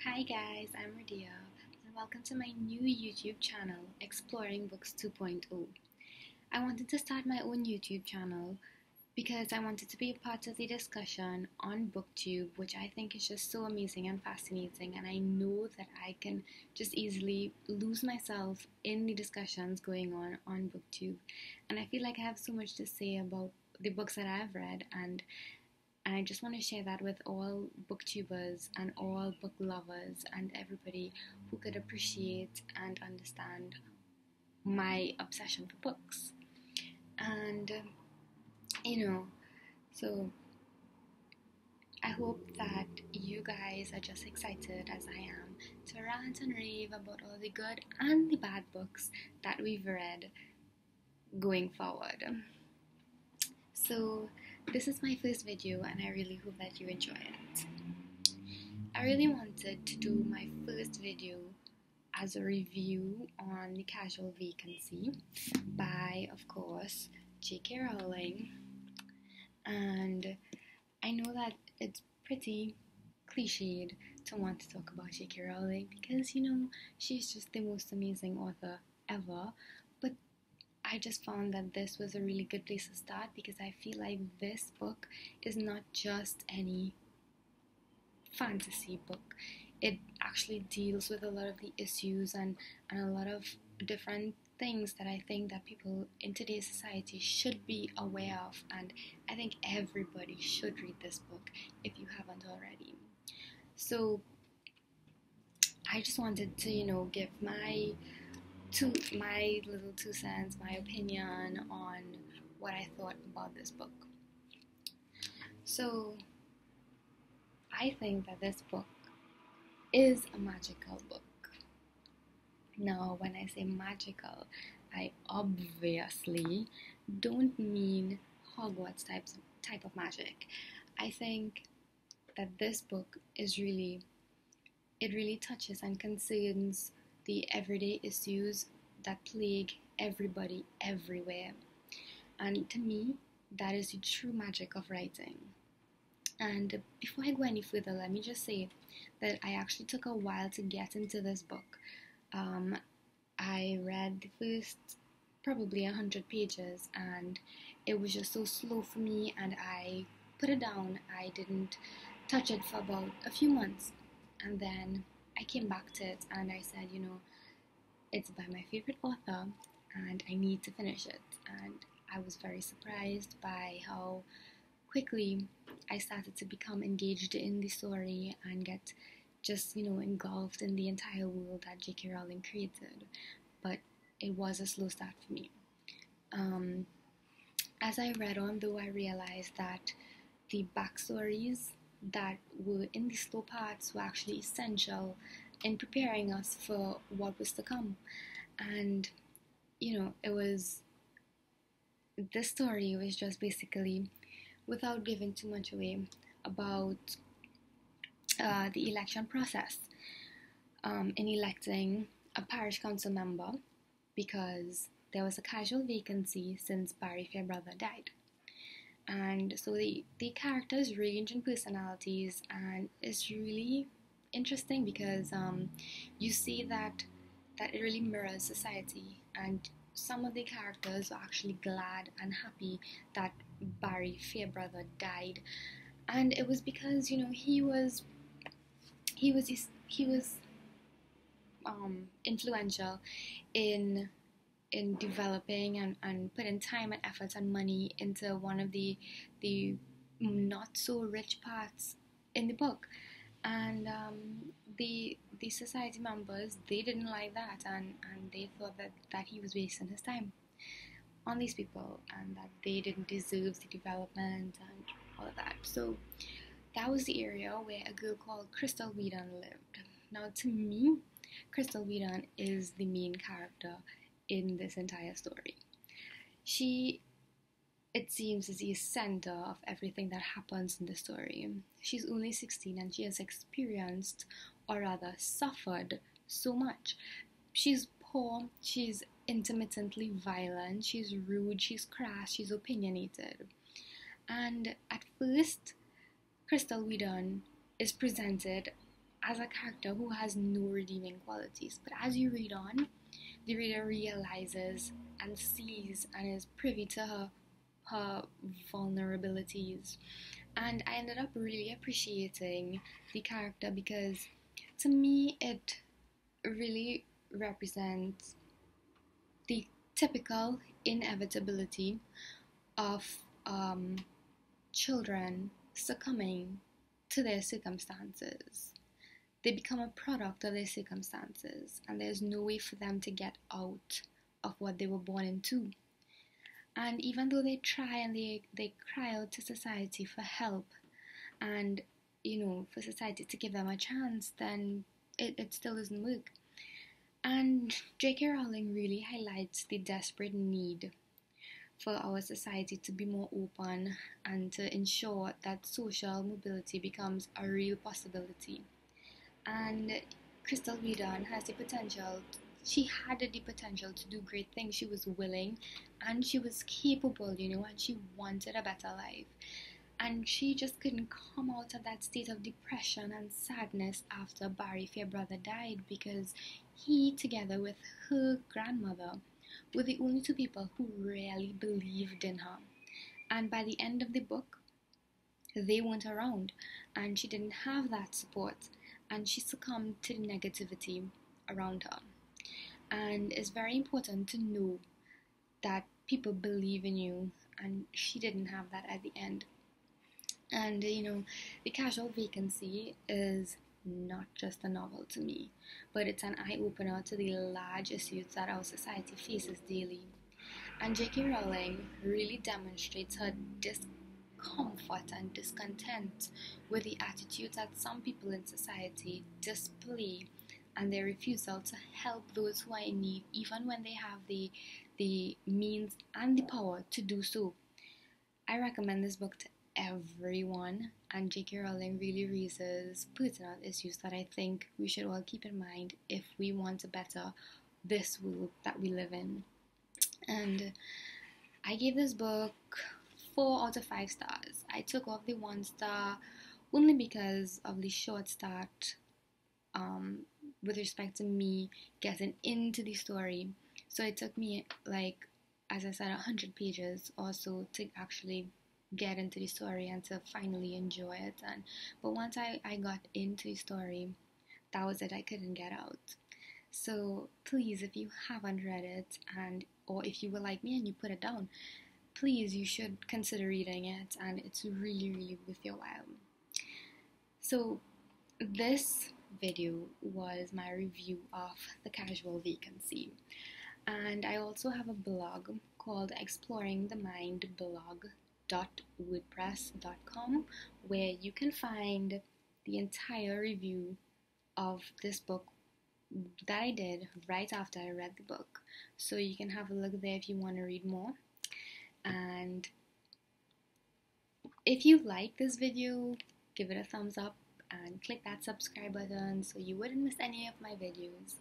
Hi guys, I'm Radeyah and welcome to my new YouTube channel, Exploring Books 2.0. I wanted to start my own YouTube channel because I wanted to be a part of the discussion on BookTube, which I think is just so amazing and fascinating, and I know that I can just easily lose myself in the discussions going on BookTube, and I feel like I have so much to say about the books that I've read, and I just want to share that with all booktubers and all book lovers and everybody who could appreciate and understand my obsession for books. And, so I hope that you guys are just excited as I am to rant and rave about all the good and the bad books that we've read going forward. So, this is my first video and I really hope that you enjoy it. I really wanted to do my first video as a review on the Casual Vacancy by, of course, J K Rowling. And I know that it's pretty cliched to want to talk about J K Rowling because, she's just the most amazing author ever. But I just found that this was a really good place to start because I feel like this book is not just any fantasy book. It actually deals with a lot of the issues and a lot of different things that I think that people in today's society should be aware of, and I think everybody should read this book if you haven't already. So I just wanted to, give my little 2 cents, my opinion on what I thought about this book. So I think that this book is a magical book. Now, when I say magical, I obviously don't mean Hogwarts type of magic. I think that this book really touches and concerns the everyday issues that plague everybody everywhere. And to me, that is the true magic of writing. And before I go any further, let me just say that I actually took a while to get into this book. I read the first probably 100 pages and it was just so slow for me and I put it down. I didn't touch it for about a few months, and then I came back to it and I said, it's by my favorite author and I need to finish it. And I was very surprised by how quickly I started to become engaged in the story and get just, engulfed in the entire world that J K Rowling created. But it was a slow start for me. As I read on, though, I realized that the backstories that were in the slow parts were actually essential in preparing us for what was to come. And, this story was just basically, without giving too much away, about the election process in electing a parish council member because there was a casual vacancy since Barry Fairbrother died. And so the characters range in personalities, and it's really interesting because you see that it really mirrors society, and some of the characters are actually glad and happy that Barry Fairbrother died, and it was because he was influential in developing and putting time and effort and money into one of the not so rich parts in the book, and the society members, they didn't like that, and they thought that he was wasting his time on these people and that they didn't deserve the development and all of that. So that was the area where a girl called Crystal Whedon lived. Now, to me, Crystal Whedon is the main character in this entire story. She, it seems, is the center of everything that happens in the story. She's only 16 and she has experienced, or rather suffered, so much. She's poor, she's intermittently violent, she's rude, she's crass, she's opinionated. And at first, Crystal Whedon is presented as a character who has no redeeming qualities. But as you read on, the reader realizes and sees and is privy to her vulnerabilities. And I ended up really appreciating the character because to me it really represents the typical inevitability of children succumbing to their circumstances. They become a product of their circumstances, and there's no way for them to get out of what they were born into. And even though they try and they cry out to society for help and, for society to give them a chance, then it still doesn't work. And J K Rowling really highlights the desperate need for our society to be more open and to ensure that social mobility becomes a real possibility. And Crystal Redan has the potential. She had the potential to do great things. She was willing and she was capable, and she wanted a better life. And she just couldn't come out of that state of depression and sadness after Barry Fairbrother died, because he, together with her grandmother, were the only two people who really believed in her. And by the end of the book, they weren't around, and she didn't have that support, and she succumbed to the negativity around her. And it's very important to know that people believe in you, and she didn't have that at the end. And the Casual Vacancy is not just a novel to me, but it's an eye-opener to the large issues that our society faces daily. And J K Rowling really demonstrates her discomfort and discontent with the attitudes that some people in society display, and their refusal to help those who are in need, even when they have the means and the power to do so. I recommend this book to everyone, and J K Rowling really raises pertinent issues that I think we should all keep in mind if we want to better this world that we live in. And I gave this book 4 out of 5 stars. I took off the 1 star only because of the short start with respect to me getting into the story. So it took me, like, as I said, 100 pages or so to actually get into the story and to finally enjoy it. But once I got into the story, that was it. I couldn't get out. So please, if you haven't read it, or if you were like me and you put it down, please, you should consider reading it, and it's really, really worth your while. So this video was my review of The Casual Vacancy, and I also have a blog called exploringthemindblog.wordpress.com, where you can find the entire review of this book that I did right after I read the book. So you can have a look there if you want to read more. And if you like this video, give it a thumbs up and click that subscribe button so you wouldn't miss any of my videos.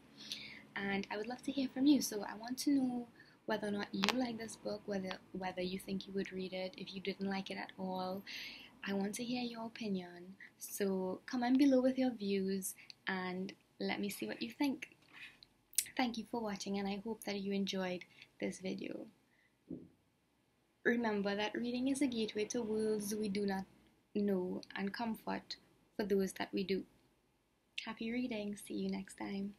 And I would love to hear from you. So I want to know whether or not you like this book, whether you think you would read it, if you didn't like it at all. I want to hear your opinion. So comment below with your views and let me see what you think. Thank you for watching, and I hope that you enjoyed this video. Remember that reading is a gateway to worlds we do not know and comfort for those that we do. Happy reading. See you next time.